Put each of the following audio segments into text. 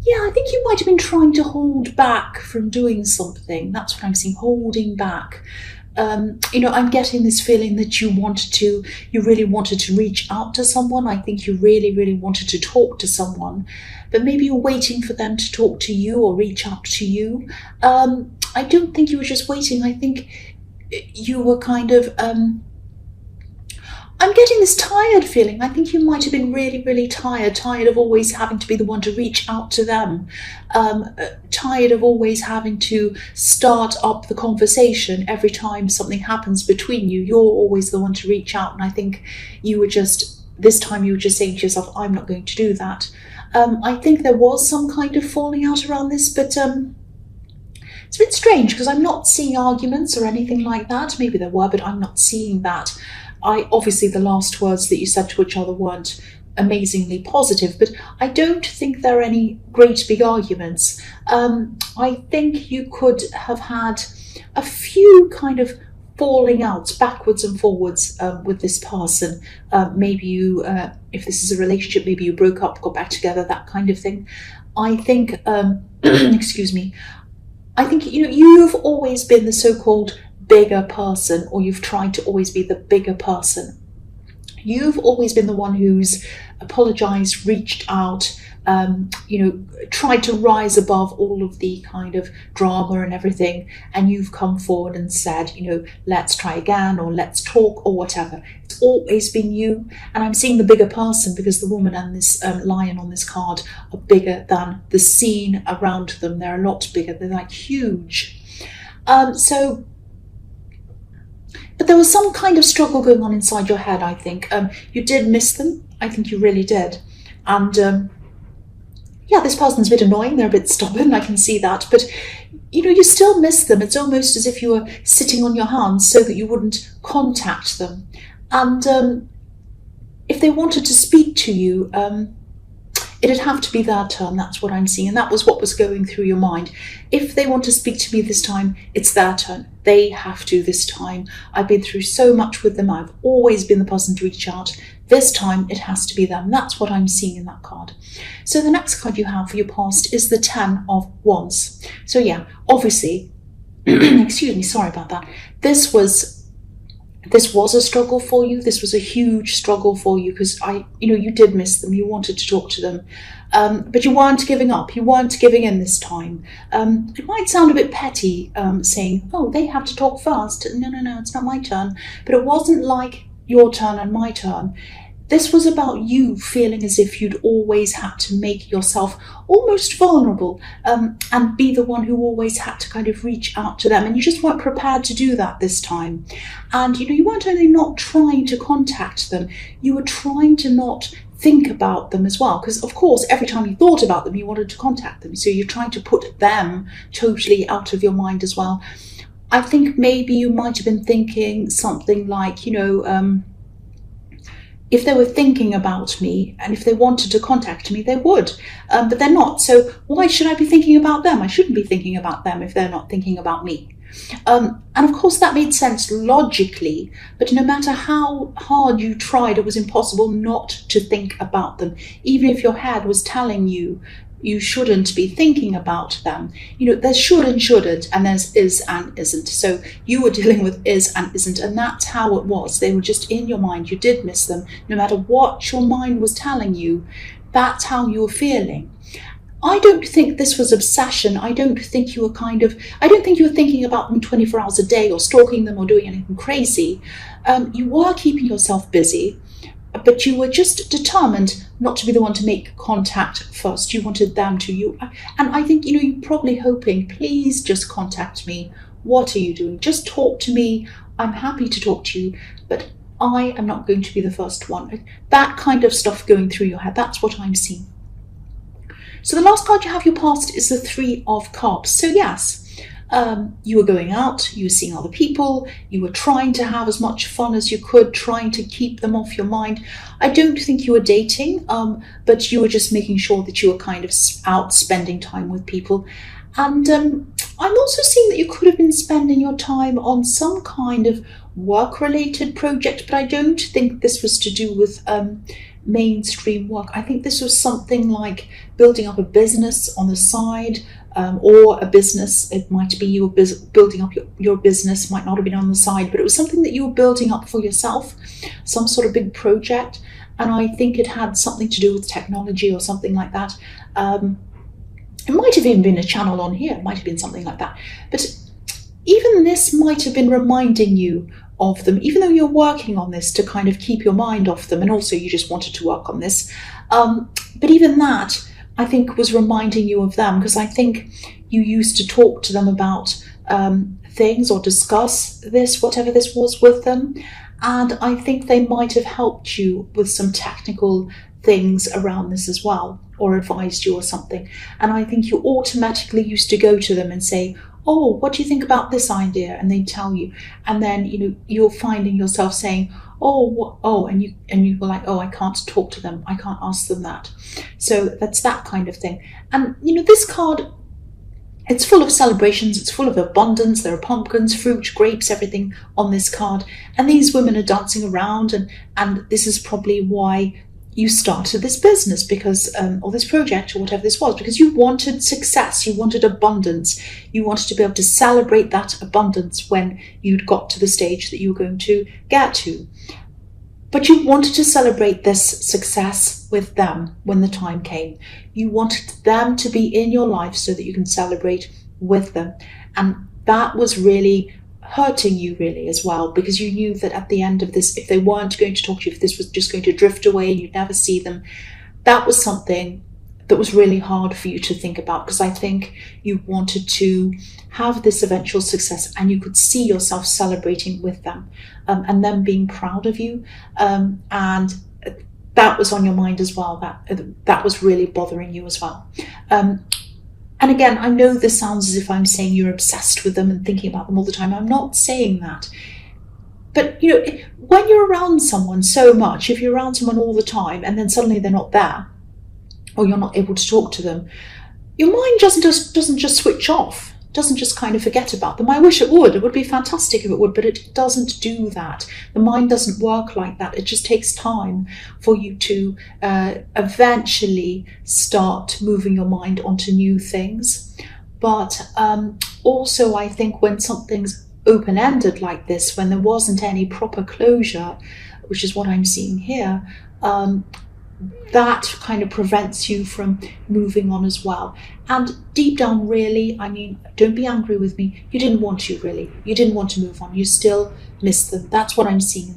Yeah, I think you might have been trying to hold back from doing something. That's what I'm seeing, holding back. I'm getting this feeling that you really wanted to reach out to someone. I think you really, really wanted to talk to someone, but maybe you're waiting for them to talk to you or reach out to you. I don't think you were just waiting. I think you were kind of, I'm getting this tired feeling. I think you might have been really, really tired of always having to be the one to reach out to them, tired of always having to start up the conversation every time something happens between you. You're always the one to reach out, and I think this time you were just saying to yourself, I'm not going to do that. I think there was some kind of falling out around this, but it's a bit strange because I'm not seeing arguments or anything like that. Maybe there were, but I'm not seeing that. Obviously the last words that you said to each other weren't amazingly positive, but I don't think there are any great big arguments. I think you could have had a few kind of falling outs backwards and forwards with this person. Maybe you, if this is a relationship, maybe you broke up, got back together, that kind of thing. I think, excuse me, I think you've always been the so-called bigger person, or you've tried to always be the bigger person. You've always been the one who's apologized, reached out, tried to rise above all of the kind of drama and everything, and you've come forward and said, let's try again, or let's talk, or whatever. It's always been you, and I'm seeing the bigger person because the woman and this lion on this card are bigger than the scene around them. They're a lot bigger. They're like huge. But there was some kind of struggle going on inside your head, I think. You did miss them. I think you really did. And this person's a bit annoying. They're a bit stubborn. I can see that. But, you still miss them. It's almost as if you were sitting on your hands so that you wouldn't contact them. And if they wanted to speak to you, it'd have to be their turn. That's what I'm seeing. And that was what was going through your mind. If they want to speak to me this time, it's their turn. They have to this time. I've been through so much with them. I've always been the person to reach out. This time it has to be them. That's what I'm seeing in that card. So the next card you have for your past is the 10 of Wands. So yeah, obviously, excuse me, sorry about that. This was a struggle for you. This was a huge struggle for you because you did miss them. You wanted to talk to them, but you weren't giving up. You weren't giving in this time. It might sound a bit petty saying, oh, they have to talk first. No, it's not my turn. But it wasn't like your turn and my turn. This was about you feeling as if you'd always had to make yourself almost vulnerable and be the one who always had to kind of reach out to them. And you just weren't prepared to do that this time. And, you weren't only not trying to contact them, you were trying to not think about them as well. Because, of course, every time you thought about them, you wanted to contact them. So you're trying to put them totally out of your mind as well. I think maybe you might have been thinking something like, if they were thinking about me and if they wanted to contact me, they would, but they're not. So why should I be thinking about them? I shouldn't be thinking about them if they're not thinking about me. And of course that made sense logically, but no matter how hard you tried, it was impossible not to think about them. Even if your head was telling you you shouldn't be thinking about them. There's should and shouldn't, and there's is and isn't. So you were dealing with is and isn't, and that's how it was. They were just in your mind. You did miss them. No matter what your mind was telling you, that's how you were feeling. I don't think this was obsession. I don't think you were thinking about them 24 hours a day or stalking them or doing anything crazy. You were keeping yourself busy, but you were just determined not to be the one to make contact first. You wanted them to. And I think, you're probably hoping, please just contact me. What are you doing? Just talk to me. I'm happy to talk to you, but I am not going to be the first one. That kind of stuff going through your head. That's what I'm seeing. So the last card you have your past is the 3 of Cups. So yes, you were going out, you were seeing other people, you were trying to have as much fun as you could, trying to keep them off your mind. I don't think you were dating, but you were just making sure that you were kind of out spending time with people. And I'm also seeing that you could have been spending your time on some kind of work-related project, but I don't think this was to do with mainstream work. I think this was something like building up a business on the side, or a business. It might be you were building up your business, might not have been on the side, but it was something that you were building up for yourself, some sort of big project. And I think it had something to do with technology or something like that. It might have even been a channel on here, it might have been something like that. But even this might have been reminding you of them, even though you're working on this to kind of keep your mind off them, and also you just wanted to work on this. But even that, I think, was reminding you of them, because I think you used to talk to them about things or discuss this, whatever this was, with them. And I think they might have helped you with some technical things around this as well, or advised you or something. And I think you automatically used to go to them and say, oh, what do you think about this idea? And they tell you. And then, you're finding yourself saying, and you were like, oh, I can't talk to them, I can't ask them that. So that's that kind of thing. And this card, it's full of celebrations, it's full of abundance. There are pumpkins, fruit, grapes, everything on this card. And these women are dancing around, and this is probably why you started this business, because or this project, or whatever this was, because you wanted success, you wanted abundance, you wanted to be able to celebrate that abundance when you'd got to the stage that you were going to get to. But you wanted to celebrate this success with them when the time came. You wanted them to be in your life so that you can celebrate with them. And that was really hurting you, really, as well, because you knew that at the end of this, if they weren't going to talk to you, if this was just going to drift away and you'd never see them, that was something that was really hard for you to think about, because I think you wanted to have this eventual success and you could see yourself celebrating with them, and them being proud of you, and that was on your mind as well. That was really bothering you as well. And again, I know this sounds as if I'm saying you're obsessed with them and thinking about them all the time. I'm not saying that. But, when you're around someone so much, if you're around someone all the time and then suddenly they're not there, or you're not able to talk to them, your mind doesn't just switch off, doesn't just kind of forget about them. I wish it would. It would be fantastic if it would, but it doesn't do that. The mind doesn't work like that. It just takes time for you to eventually start moving your mind onto new things. But also, I think when something's open-ended like this, when there wasn't any proper closure, which is what I'm seeing here, that kind of prevents you from moving on as well. And deep down, really, I mean, don't be angry with me, you didn't want to, really. You didn't want to move on. You still miss them. That's what I'm seeing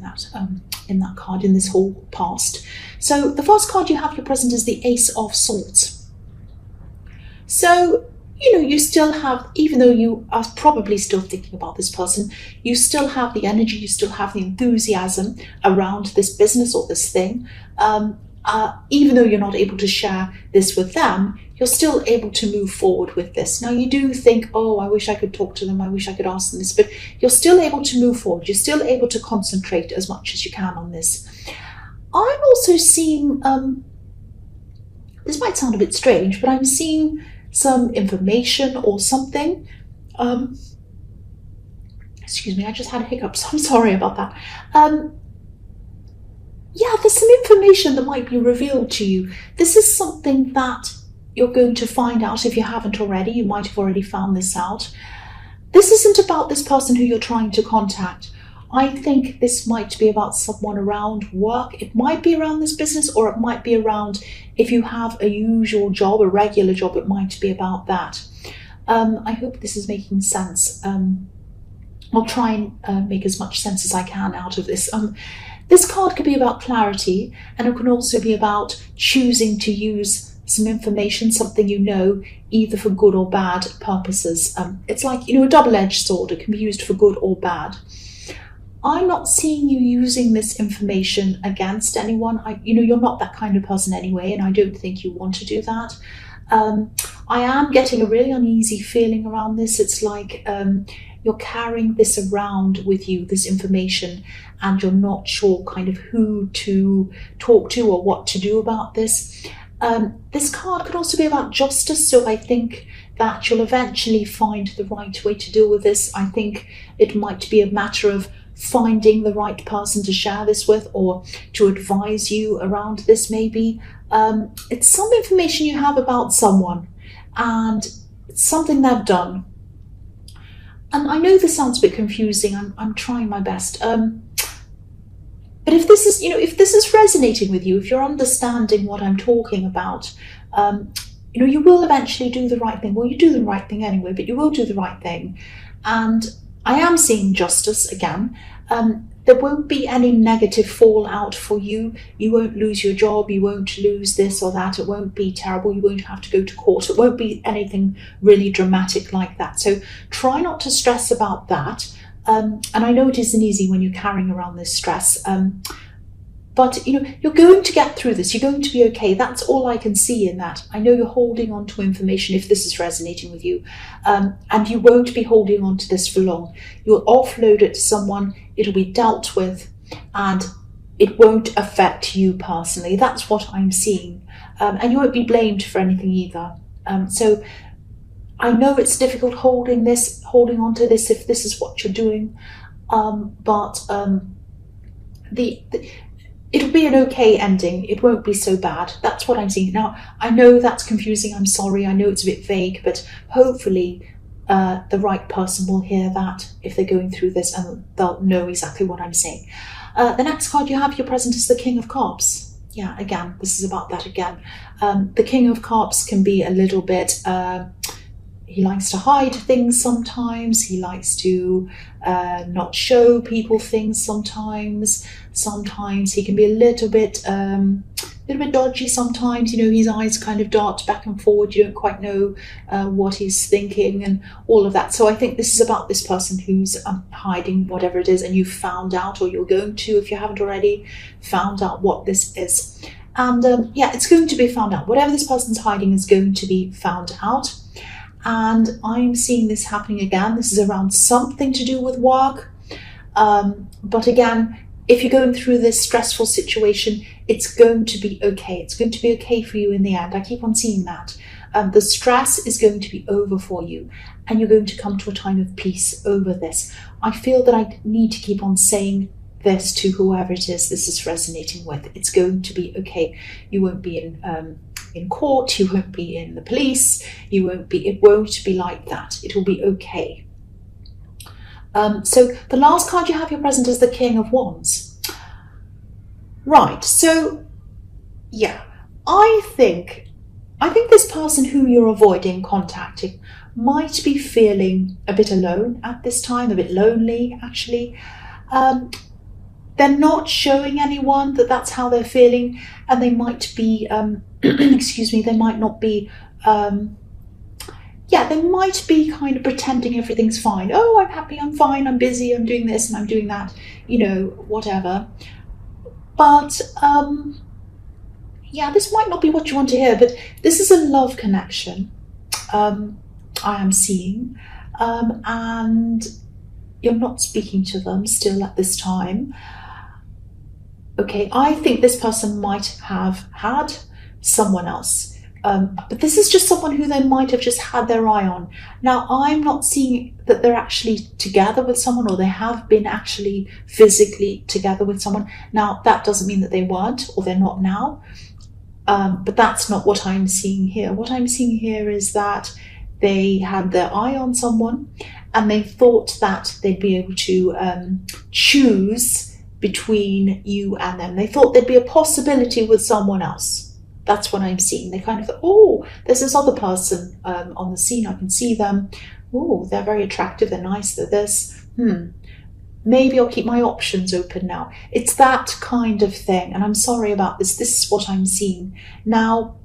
in that card, in this whole past. So the first card you have your present is the Ace of Swords. So, you still have, even though you are probably still thinking about this person, you still have the energy, you still have the enthusiasm around this business or this thing. Even though you're not able to share this with them, you're still able to move forward with this. Now, you do think, oh, I wish I could talk to them, I wish I could ask them this, but you're still able to move forward. You're still able to concentrate as much as you can on this. I'm also seeing, this might sound a bit strange, but I'm seeing some information or something. Excuse me, I just had a hiccup, so I'm sorry about that. Yeah, there's some information that might be revealed to you. This is something that you're going to find out if you haven't already. You might have already found this out. This isn't about this person who you're trying to contact. I think this might be about someone around work. It might be around this business, or it might be around, if you have a usual job, a regular job, it might be about that. I hope this is making sense. I'll try and make as much sense as I can out of this. This card could be about clarity, and it can also be about choosing to use some information, something either for good or bad purposes. It's like, a double-edged sword. It can be used for good or bad. I'm not seeing you using this information against anyone. You're not that kind of person anyway, and I don't think you want to do that. I am getting a really uneasy feeling around this. It's like you're carrying this around with you, this information, and you're not sure kind of who to talk to or what to do about this. This card could also be about justice, so I think that you'll eventually find the right way to deal with this. I think it might be a matter of finding the right person to share this with, or to advise you around this maybe. It's some information you have about someone, and it's something they've done. And I know this sounds a bit confusing. I'm trying my best. But if this is, if this is resonating with you, if you're understanding what I'm talking about, you will eventually do the right thing. Well, you do the right thing anyway, but you will do the right thing. And I am seeing justice again. There won't be any negative fallout for you. You won't lose your job. You won't lose this or that. It won't be terrible. You won't have to go to court. It won't be anything really dramatic like that. So try not to stress about that. And I know it isn't easy when you're carrying around this stress. But you're going to get through this. You're going to be okay. That's all I can see in that. I know you're holding on to information if this is resonating with you. And you won't be holding on to this for long. You'll offload it to someone. It'll be dealt with. And it won't affect you personally. That's what I'm seeing. And you won't be blamed for anything either. So I know it's difficult holding on to this if this is what you're doing. But it'll be an okay ending. It won't be so bad. That's what I'm seeing. Now, I know that's confusing. I'm sorry. I know it's a bit vague, but hopefully the right person will hear that if they're going through this, and they'll know exactly what I'm saying. The next card you have, your present, is the King of Cups. Yeah, again, this is about that again. The King of Cups can be a little bit... he likes to hide things sometimes. He likes to not show people things sometimes. Sometimes he can be a little bit dodgy sometimes. His eyes kind of dart back and forward. You don't quite know what he's thinking and all of that. So I think this is about this person who's hiding whatever it is, and you've found out, or you're going to, if you haven't already, found out what this is. And yeah, it's going to be found out. Whatever this person's hiding is going to be found out. And I'm seeing this happening again. This is around something to do with work. But again, if you're going through this stressful situation, it's going to be okay. It's going to be okay for you in the end. I keep on seeing that. The stress is going to be over for you, and you're going to come to a time of peace over this. I feel that I need to keep on saying this to whoever it is this is resonating with. It's going to be okay. You won't be in court, you won't be in the police, it won't be like that. It will be okay. So the last card you have, your present, is the King of Wands. Right, so yeah, I think this person who you're avoiding contacting might be feeling a bit alone at this time, a bit lonely actually. They're not showing anyone that that's how they're feeling, and they might be, excuse me, they might not be, they might be kind of pretending everything's fine. Oh, I'm happy, I'm fine, I'm busy, I'm doing this and I'm doing that, whatever. But, yeah, this might not be what you want to hear, but this is a love connection, I am seeing, and you're not speaking to them still at this time. Okay, I think this person might have had someone else, but this is just someone who they might have just had their eye on. Now, I'm not seeing that they're actually together with someone, or they have been actually physically together with someone. Now, that doesn't mean that they weren't, or they're not now, but that's not what I'm seeing here. What I'm seeing here is that they had their eye on someone, and they thought that they'd be able to choose between you and them. They thought there'd be a possibility with someone else. That's what I'm seeing. They kind of thought, oh, there's this other person on the scene. I can see them. Oh, they're very attractive. They're nice. They're this. Maybe I'll keep my options open now. It's that kind of thing. And I'm sorry about this. This is what I'm seeing. Now,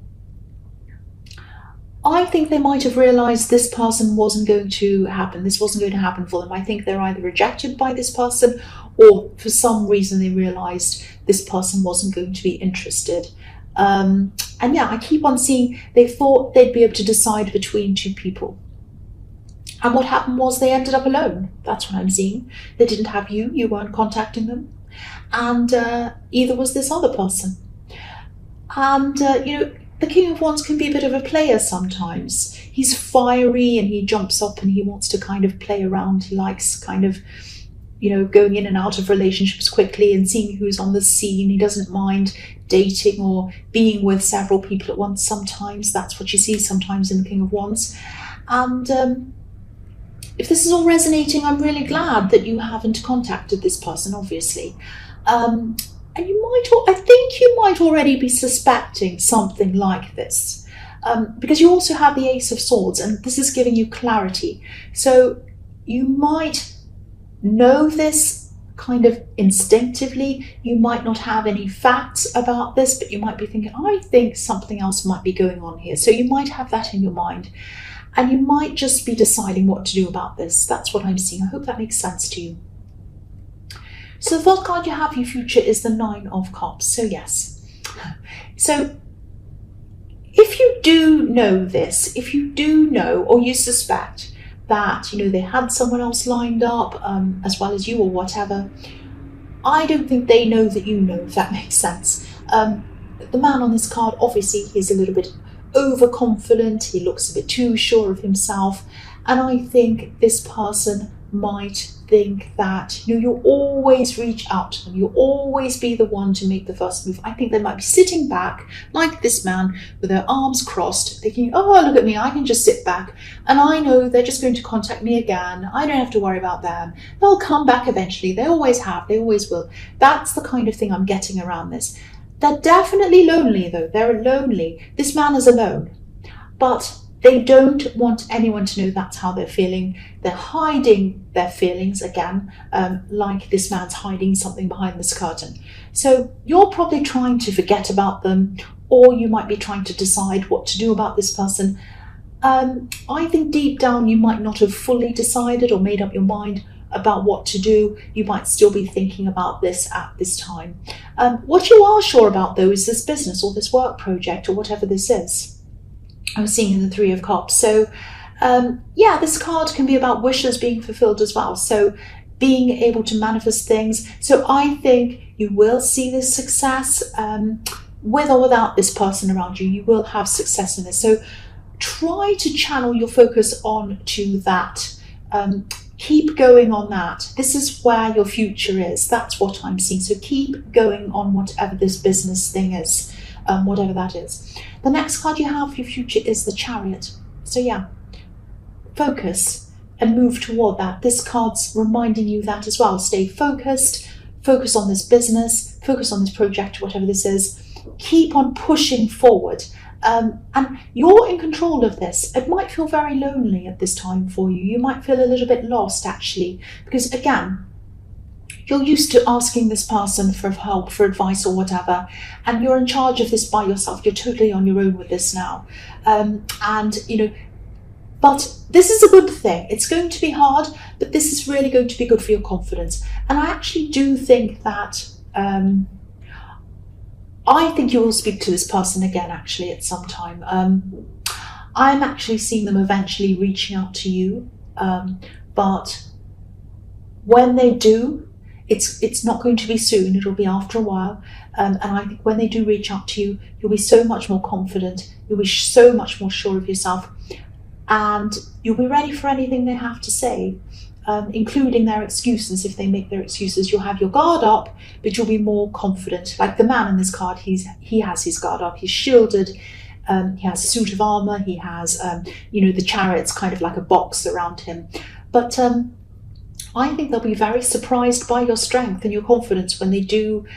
I think they might have realized this person wasn't going to happen. This wasn't going to happen for them. I think they're either rejected by this person, or for some reason they realized this person wasn't going to be interested. And yeah, I keep on seeing they thought they'd be able to decide between two people. And what happened was they ended up alone. That's what I'm seeing. They didn't have you. You weren't contacting them. And either was this other person. And, the King of Wands can be a bit of a player sometimes. He's fiery and he jumps up and he wants to kind of play around. He likes kind of, you know, going in and out of relationships quickly and seeing who's on the scene. He doesn't mind dating or being with several people at once sometimes. That's what you see sometimes in the King of Wands. And if this is all resonating, I'm really glad that you haven't contacted this person, obviously. And I think you might already be suspecting something like this, because you also have the Ace of Swords, and this is giving you clarity. So you might know this kind of instinctively. You might not have any facts about this, but you might be thinking, I think something else might be going on here. So you might have that in your mind, and you might just be deciding what to do about this. That's what I'm seeing. I hope that makes sense to you. So the first card you have for your future is the Nine of Cups. So yes. So if you do know this, if you do know or you suspect that, you know, they had someone else lined up as well as you or whatever, I don't think they know that you know, if that makes sense. The man on this card, obviously, he's a little bit overconfident. He looks a bit too sure of himself. And I think this person might think that, you know, you'll always reach out to them. You'll always be the one to make the first move. I think they might be sitting back like this man with their arms crossed, thinking, oh, look at me, I can just sit back. And I know they're just going to contact me again. I don't have to worry about them. They'll come back eventually. They always have. They always will. That's the kind of thing I'm getting around this. They're definitely lonely, though. They're lonely. This man is alone. But they don't want anyone to know that's how they're feeling. They're hiding their feelings again, like this man's hiding something behind this curtain. So you're probably trying to forget about them, or you might be trying to decide what to do about this person. I think deep down you might not have fully decided or made up your mind about what to do. You might still be thinking about this at this time. What you are sure about, though, is this business or this work project or whatever this is. I was seeing in the Three of Cups. So yeah, this card can be about wishes being fulfilled as well. So being able to manifest things. So I think you will see this success with or without this person around you. You will have success in this. So try to channel your focus on to that. Keep going on that. This is where your future is. That's what I'm seeing. So keep going on whatever this business thing is, whatever that is. The next card you have for your future is the Chariot. So yeah, focus and move toward that. This card's reminding you that as well. Stay focused, focus on this business, focus on this project, whatever this is. Keep on pushing forward. And you're in control of this. It might feel very lonely at this time for you. You might feel a little bit lost, actually, because again, you're used to asking this person for help, for advice or whatever, and you're in charge of this by yourself. You're totally on your own with this now. And, you know, but this is a good thing. It's going to be hard, but this is really going to be good for your confidence. And I actually do think that I think you will speak to this person again, actually, at some time. I'm actually seeing them eventually reaching out to you, but when they do, it's not going to be soon. It'll be after a while. And I think when they do reach out to you, you'll be so much more confident. You'll be so much more sure of yourself, and you'll be ready for anything they have to say. Including their excuses. If they make their excuses, you'll have your guard up, but you'll be more confident. Like the man in this card, he has his guard up. He's shielded. He has a suit of armor. He has, you know, the Chariot's kind of like a box around him. But I think they'll be very surprised by your strength and your confidence when they do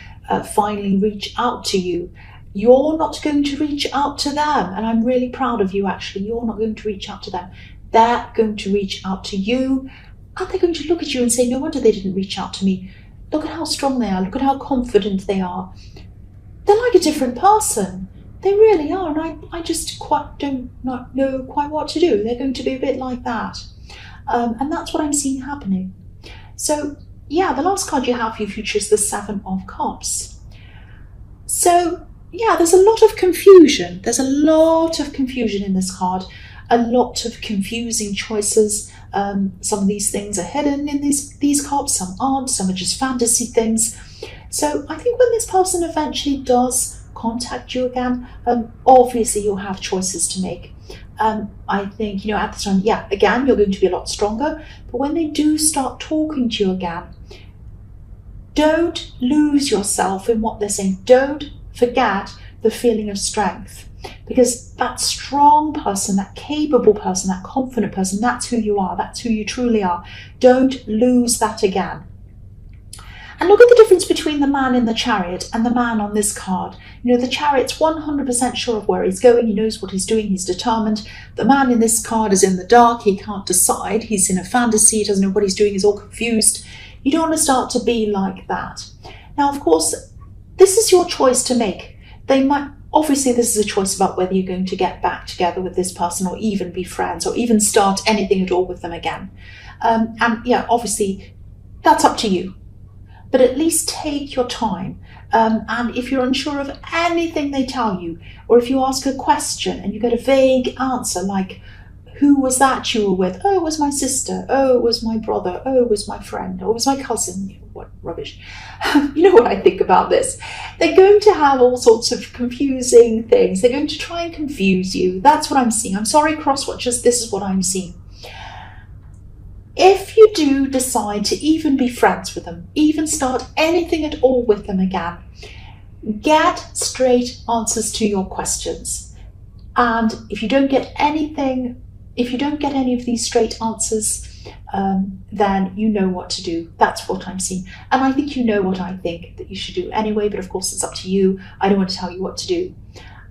finally reach out to you. You're not going to reach out to them, and I'm really proud of you. Actually, you're not going to reach out to them. They're going to reach out to you. And they're going to look at you and say, no wonder they didn't reach out to me. Look at how strong they are. Look at how confident they are. They're like a different person. They really are. And I just don't know quite what to do. They're going to be a bit like that. And that's what I'm seeing happening. So yeah, the last card you have for your future is the Seven of Cups. So yeah, there's a lot of confusion. There's a lot of confusion in this card. A lot of confusing choices. Some of these things are hidden in these cards, some aren't, some are just fantasy things. So I think when this person eventually does contact you again, obviously you'll have choices to make. I think, at the time, yeah, again, you're going to be a lot stronger. But when they do start talking to you again, don't lose yourself in what they're saying. Don't forget the feeling of strength, because that strong person, that capable person, that confident person, that's who you are. That's who you truly are. Don't lose that again. And look at the difference between the man in the chariot and the man on this card. The chariot's 100% sure of where he's going. He knows what he's doing. He's determined. The man in this card is in the dark. He can't decide. He's in a fantasy. He doesn't know what he's doing. He's all confused. You don't want to start to be like that. Now, of course, this is your choice to make. Obviously, this is a choice about whether you're going to get back together with this person or even be friends or even start anything at all with them again. And yeah, obviously, that's up to you. But at least take your time. And if you're unsure of anything they tell you, or if you ask a question and you get a vague answer like, who was that you were with? Oh, it was my sister. Oh, it was my brother. Oh, it was my friend. Oh, it was my cousin. What rubbish. You know what I think about this? They're going to have all sorts of confusing things. They're going to try and confuse you. That's what I'm seeing. I'm sorry, cross-watchers, this is what I'm seeing. If you do decide to even be friends with them, even start anything at all with them again, get straight answers to your questions. And if you don't get any of these straight answers, then you know what to do. That's what I'm seeing. And I think you know what I think that you should do anyway, but of course it's up to you. I don't want to tell you what to do.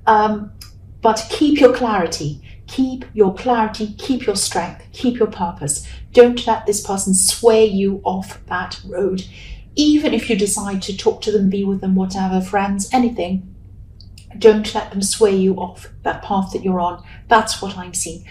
But keep your clarity. Keep your clarity, keep your strength, keep your purpose. Don't let this person sway you off that road. Even if you decide to talk to them, be with them, whatever, friends, anything, don't let them sway you off that path that you're on. That's what I'm seeing.